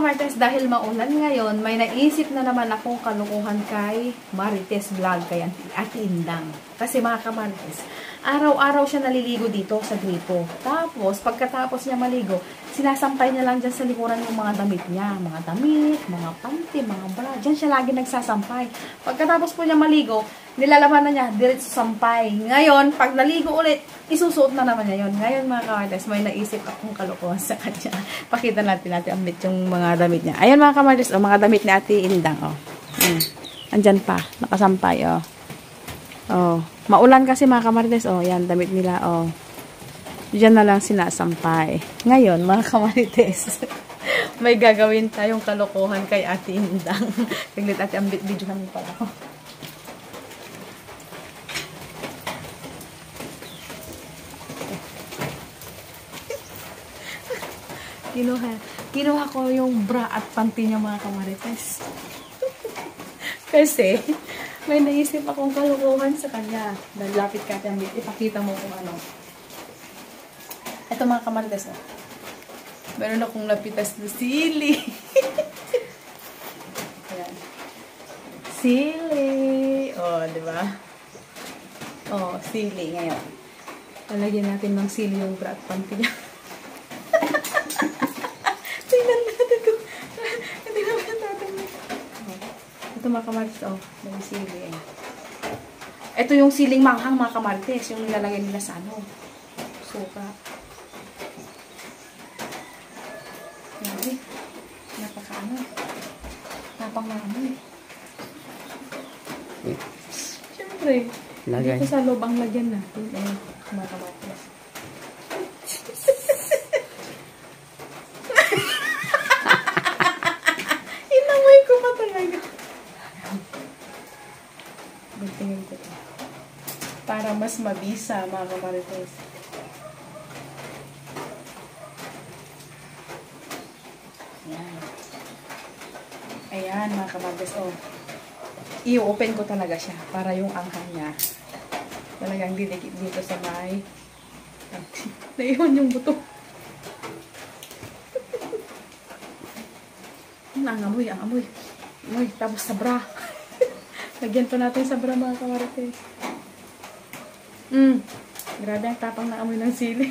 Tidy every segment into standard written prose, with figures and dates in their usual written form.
kamartes, dahil maulan ngayon, may naisip na naman akong kalukuhan kay Marites Vlog, kay Ate Indang. Kasi mga kamartes, araw-araw siya naliligo dito sa gripo. Tapos, pagkatapos niya maligo, sinasampay niya lang dyan sa likuran yung mga damit niya. Mga damit, mga panty, mga bra. Dyan siya lagi nagsasampay. Pagkatapos po niya maligo, nilalaman na niya, diretso sampay. Ngayon, pag naligo ulit, isusuot na naman niya yun. Ngayon mga kamartes, may naisip akong kalukuhan sa kanya. Pakita natin ambit yung mga damit niya. Ayan mga kamartes, oh, mga damit ni Ate Indang. Oh. Andyan pa, nakasampay. Oh. Oh. Maulan kasi mga kamartes. Oh, yan, damit nila. Oh. Diyan na lang sinasampay. Ngayon mga kamartes, may gagawin tayong kalukuhan kay Ate Indang. Saglit ate, ambit video namin pala ako. Kinuha ko yung bra at panty niya mga kamarites. Kasi, may naisip akong kalukuhan sa kanya. Lapit ka, ipakita mo kung ano. Ito mga kamarites, oh. Meron akong lapitas na sili. Ayan. Sili. Oh, diba? Oh, sili ngayon. Lalagyan natin ng sili yung bra at panty niya. Tingnan natin kung hindi naman natin. Ito mga kamartes, oh, may sili. Ito yung siling manghang mga kamartes, yung nilalagay nila sa ano, suka. Grabe, napaka-ano, napang-ano. Siyempre, dito sa loob ang lagyan natin, mga kamartes. Tingin ko ito. Para mas mabisa, mga kamarites. Ayan. Ayan, mga kamarites. Oh. I-open ko talaga siya para yung anghang niya talagang didikit dito sa may naiwan yung buto. Ang amoy, ang amoy. Amoy, tapos sa bra. Lagyan pa natin sa bra mga kamarites. Grabe ang tapang na amoy ng sili.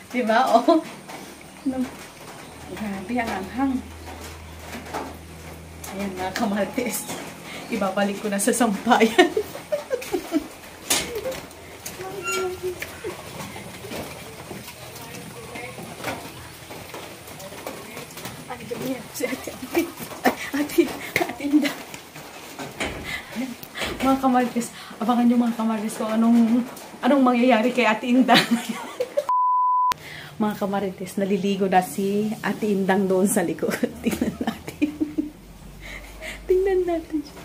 Diba? Oh. Grabe ang anghang. Ayan mga kamarites. Ibabalik ko na sa sampayan. Ate Indang. Mga kamarites, abangan nyo mga kamarites kung anong mangyayari kay Ate Indang. Mga kamarites, naliligo na si Ate Indang doon sa likod. Tingnan natin. Tingnan natin siya.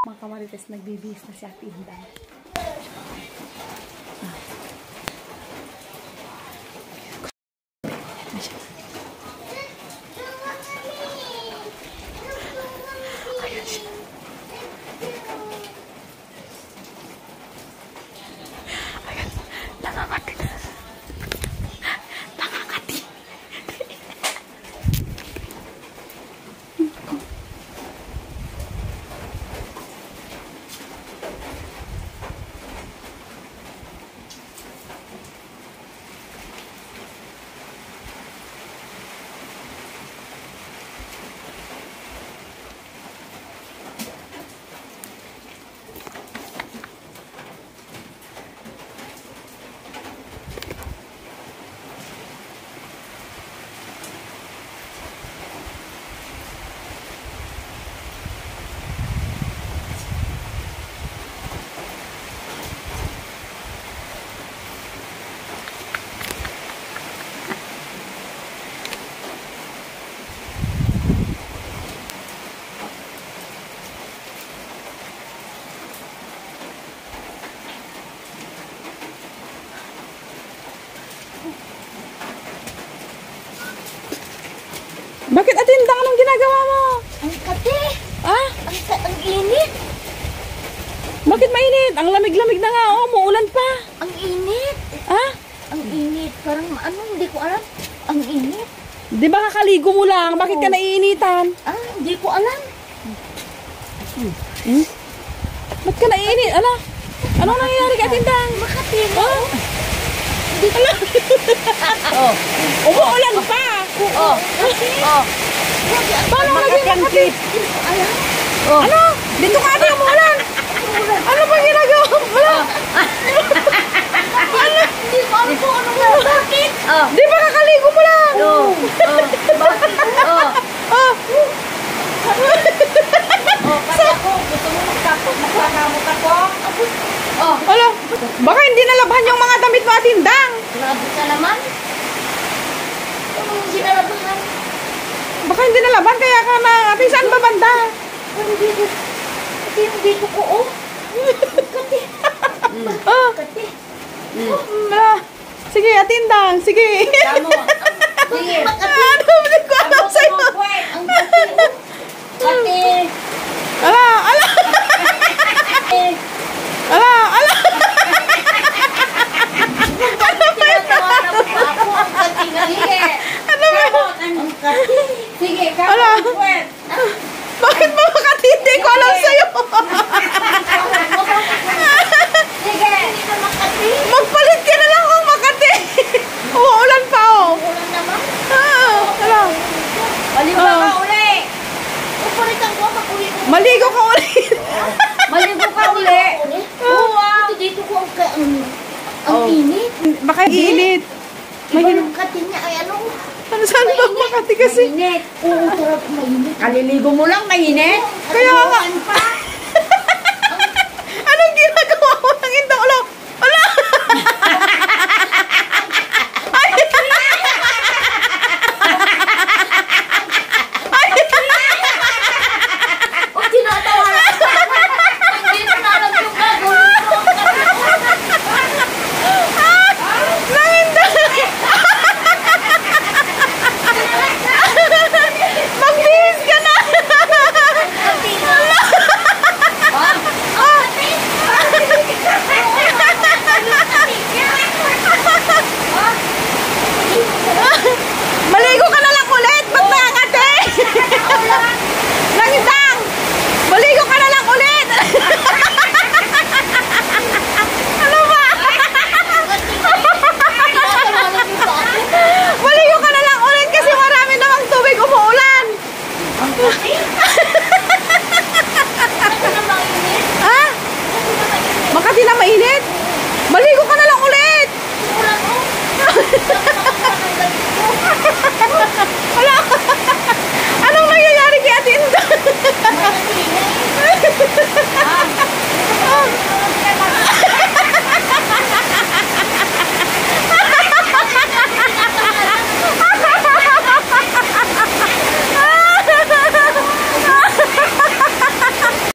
Mga kamarites, nagbibihis na si Ate Indang. Ayan siya. Ayan. Nangangati na. Nangangati. Bakit Atindang? Anong ginagawa mo? Ang kate. Ah? Ang init. Bakit mainit? Ang lamig-lamig na nga. Oh, muulan pa. Ang init. Ah? Ang init. Parang ano, hindi ko alam. Ang init. Di ba kakaligo mo lang? Bakit ka naiinitan? Hindi ko alam. Ba't ka naiinit? Ano? Anong nangyayari kay Atindang? Makati. Oh? Oh. Umuulan pa. Oh. Paano naging Makati? Alam. Ano? Dito ka ate umuulan. Ano ba ginagawa mo? Hindi ko alam kung ano nga. Bakit? Di ba kakaligo mo lang? Bakit? Kasi ako, gusto mo magtapos. Magkakamot ako. Ano? Baka hindi nalabhan yung mga damit mo Atindang. Grabe ka naman. Anong sinalabahan? Baka hindi nalaban kaya ka na ate saan ba banda? Ito yung dito ko, oh. Kati. Oh. Kati. Sige Atindang, sige. Tamo. Sige. Ano? Hindi ko alam sa'yo. Ang kati, oh. Kati. Ala. Tinatawanan mo ako. Ang kati nga. Sige. Ano ba? Ang kati. Sige, Ala. Bakit ba Makati? Hindi ko alam sa'yo. Sige. Hindi naman kati. Magpalit ka na lang kung Makati. Umuulan pa oh. Ulan naman. Ala. Maligo ka uli. Upalitan ko, mag-uli ko. Maligo ka ulit. Maligo ka uli. Ito dito ko ang init. Baka init. Iba yung kati niya ay ano. Ano saan ba Makati kasi? Mainit. Oo, sarap mainit. Kaliligo mo lang, mainit. Kaya nga. Pa.